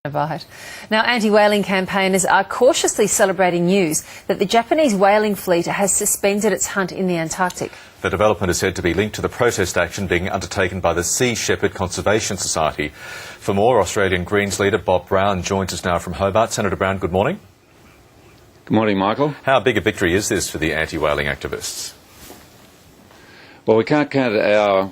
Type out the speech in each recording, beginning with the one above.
Now, anti-whaling campaigners are cautiously celebrating news that the Japanese whaling fleet has suspended its hunt in the Antarctic. The development is said to be linked to the protest action being undertaken by the Sea Shepherd Conservation Society. For more, Australian Greens leader Bob Brown joins us now from Hobart. Senator Brown, good morning. Good morning, Michael. How big a victory is this for the anti-whaling activists? Well, we can't count our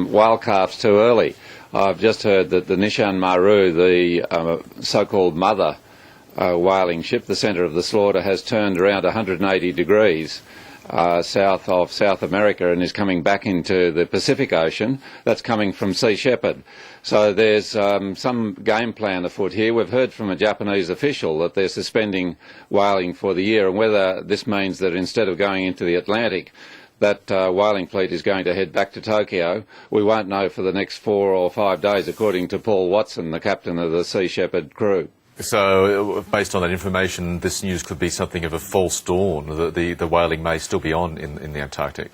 whale calves too early. I've just heard that the Nishan Maru, the so-called mother whaling ship, the centre of the slaughter, has turned around 180 degrees south of South America and is coming back into the Pacific Ocean. That's coming from Sea Shepherd. So there's some game plan afoot here. We've heard from a Japanese official that they're suspending whaling for the year, and whether this means that instead of going into the Atlantic, that whaling fleet is going to head back to Tokyo, we won't know for the next 4 or 5 days, according to Paul Watson, the captain of the Sea Shepherd crew. So, based on that information, this news could be something of a false dawn, that the whaling may still be on in the Antarctic.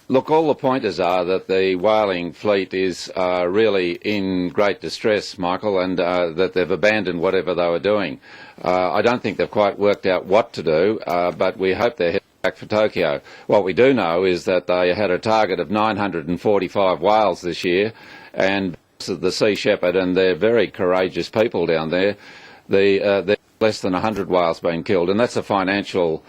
Look, all the pointers are that the whaling fleet is really in great distress, Michael, and that they've abandoned whatever they were doing. I don't think they've quite worked out what to do, but we hope they're heading back for Tokyo. What we do know is that they had a target of 945 whales this year, and the Sea Shepherd, and they're very courageous people down there, there's less than 100 whales being killed, and that's a financial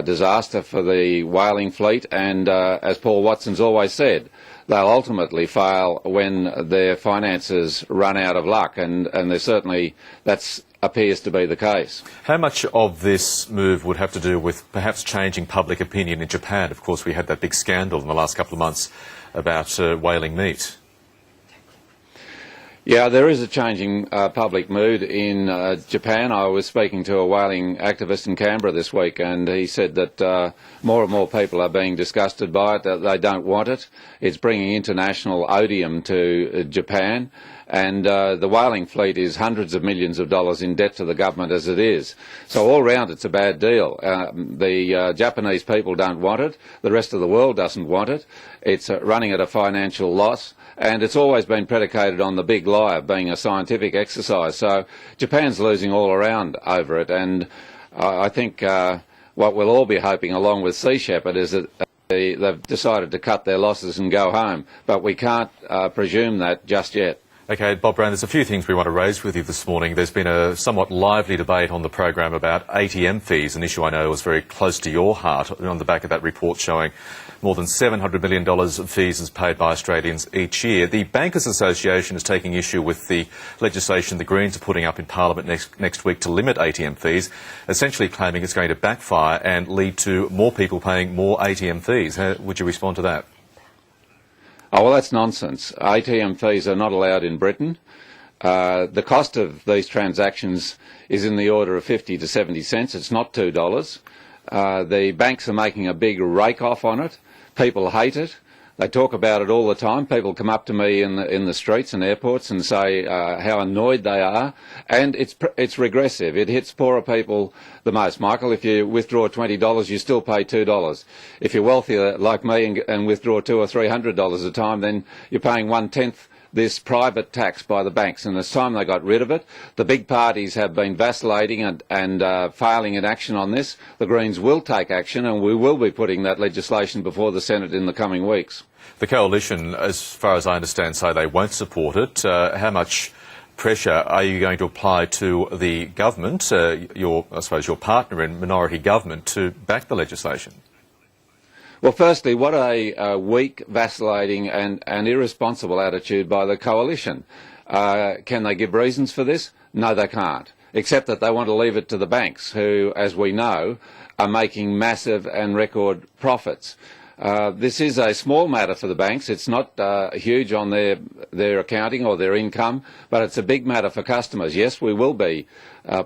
disaster for the whaling fleet, and as Paul Watson's always said, they'll ultimately fail when their finances run out of luck, and certainly that appears to be the case. How much of this move would have to do with perhaps changing public opinion in Japan? Of course, we had that big scandal in the last couple of months about whaling meat. Yeah, there is a changing public mood in Japan. I was speaking to a whaling activist in Canberra this week, and he said that more and more people are being disgusted by it, that they don't want it. It's bringing international odium to Japan, and the whaling fleet is hundreds of millions of dollars in debt to the government as it is. So all round it's a bad deal. The Japanese people don't want it. The rest of the world doesn't want it. It's running at a financial loss. And it's always been predicated on the big lie of being a scientific exercise. So Japan's losing all around over it. And I think what we'll all be hoping, along with Sea Shepherd, is that they've decided to cut their losses and go home. But we can't presume that just yet. OK, Bob Brown, there's a few things we want to raise with you this morning. There's been a somewhat lively debate on the program about ATM fees, an issue I know was very close to your heart, on the back of that report showing more than $700 million of fees is paid by Australians each year. The Bankers Association is taking issue with the legislation the Greens are putting up in Parliament next week to limit ATM fees, essentially claiming it's going to backfire and lead to more people paying more ATM fees. How would you respond to that? Oh, well, that's nonsense. ATM fees are not allowed in Britain. The cost of these transactions is in the order of 50 to 70 cents. It's not $2. The banks are making a big rake-off on it. People hate it. They talk about it all the time. People come up to me in the streets and airports and say how annoyed they are. And it's regressive. It hits poorer people the most. Michael, if you withdraw $20, you still pay $2. If you're wealthier like me and withdraw $200 or $300 a time, then you're paying 1/10 this private tax by the banks, and it's time they got rid of it. The big parties have been vacillating and failing in action on this. The Greens will take action, and we will be putting that legislation before the Senate in the coming weeks. The Coalition, as far as I understand, say they won't support it. How much pressure are you going to apply to the government, I suppose your partner in minority government, to back the legislation? Well, firstly, what a weak, vacillating and irresponsible attitude by the Coalition. Can they give reasons for this? No, they can't, except that they want to leave it to the banks, who, as we know, are making massive and record profits. This is a small matter for the banks. It's not huge on their accounting or their income, but it's a big matter for customers. Yes, we will be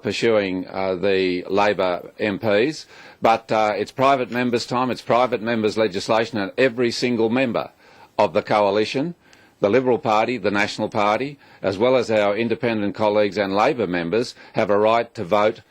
pursuing the Labor MPs, but it's private members' time, it's private members' legislation, and every single member of the Coalition, the Liberal Party, the National Party, as well as our independent colleagues and Labor members, have a right to vote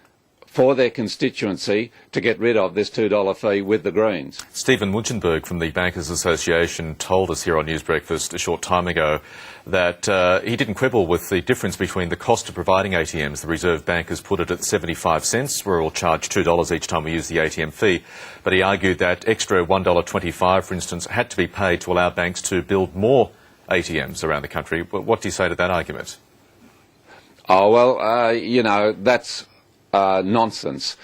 for their constituency to get rid of this $2 fee with the Greens. Stephen Munchenberg from the Bankers Association told us here on News Breakfast a short time ago that he didn't quibble with the difference between the cost of providing ATMs. The Reserve Bank has put it at 75 cents. We're all charged $2 each time we use the ATM fee. But he argued that extra $1.25, for instance, had to be paid to allow banks to build more ATMs around the country. What do you say to that argument? Oh, well, you know, that's nonsense.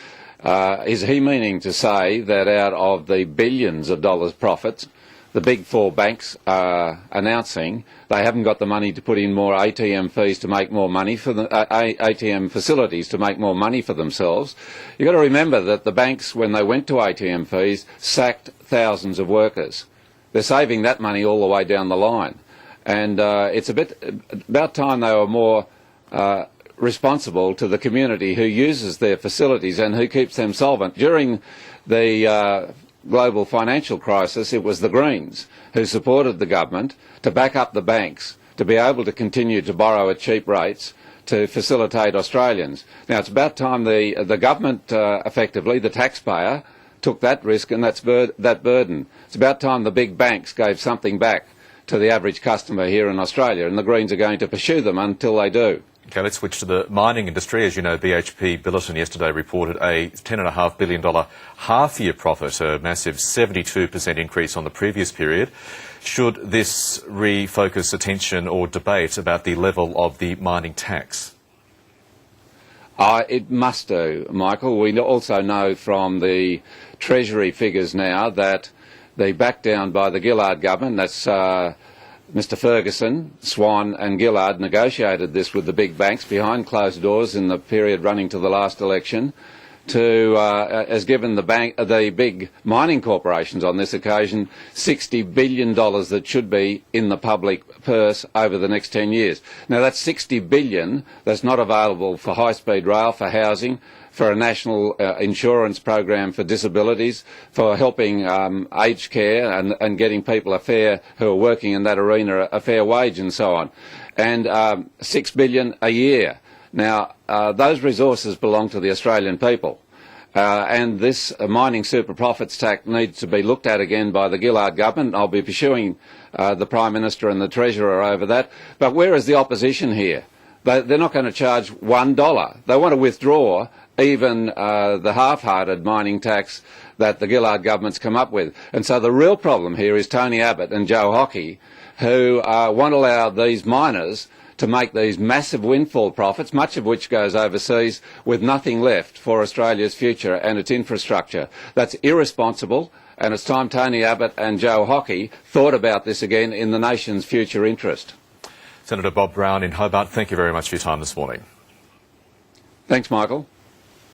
Is he meaning to say that out of the billions of dollars profits, the big four banks are announcing they haven't got the money to put in more ATM fees to make more money for the ATM facilities to make more money for themselves? You've got to remember that the banks, when they went to ATM fees, sacked thousands of workers. They're saving that money all the way down the line. And it's about time they were more responsible to the community who uses their facilities and who keeps them solvent. During the global financial crisis, it was the Greens who supported the government to back up the banks to be able to continue to borrow at cheap rates to facilitate Australians. Now, it's about time the government, effectively, the taxpayer, took that risk and that burden. It's about time the big banks gave something back to the average customer here in Australia, and the Greens are going to pursue them until they do. Okay, let's switch to the mining industry. As you know, BHP Billiton yesterday reported a $10.5 billion half-year profit, a massive 72% increase on the previous period. Should this refocus attention or debate about the level of the mining tax? It must do, Michael. We also know from the Treasury figures now that the back down by the Gillard government, that's Mr Ferguson, Swan and Gillard negotiated this with the big banks behind closed doors in the period running to the last election, has given the big mining corporations on this occasion $60 billion that should be in the public purse over the next 10 years. Now that's $60 billion that's not available for high-speed rail, for housing, for a national insurance program for disabilities, for helping aged care and getting people who are working in that arena a fair wage and so on. And $6 billion a year. Now, those resources belong to the Australian people. And this mining super profits tax needs to be looked at again by the Gillard government. I'll be pursuing the Prime Minister and the Treasurer over that. But where is the opposition here? They're not going to charge $1. They want to withdraw even the half-hearted mining tax that the Gillard government's come up with. And so the real problem here is Tony Abbott and Joe Hockey, who won't allow these miners to make these massive windfall profits, much of which goes overseas, with nothing left for Australia's future and its infrastructure. That's irresponsible, and it's time Tony Abbott and Joe Hockey thought about this again in the nation's future interest. Senator Bob Brown in Hobart, thank you very much for your time this morning. Thanks, Michael.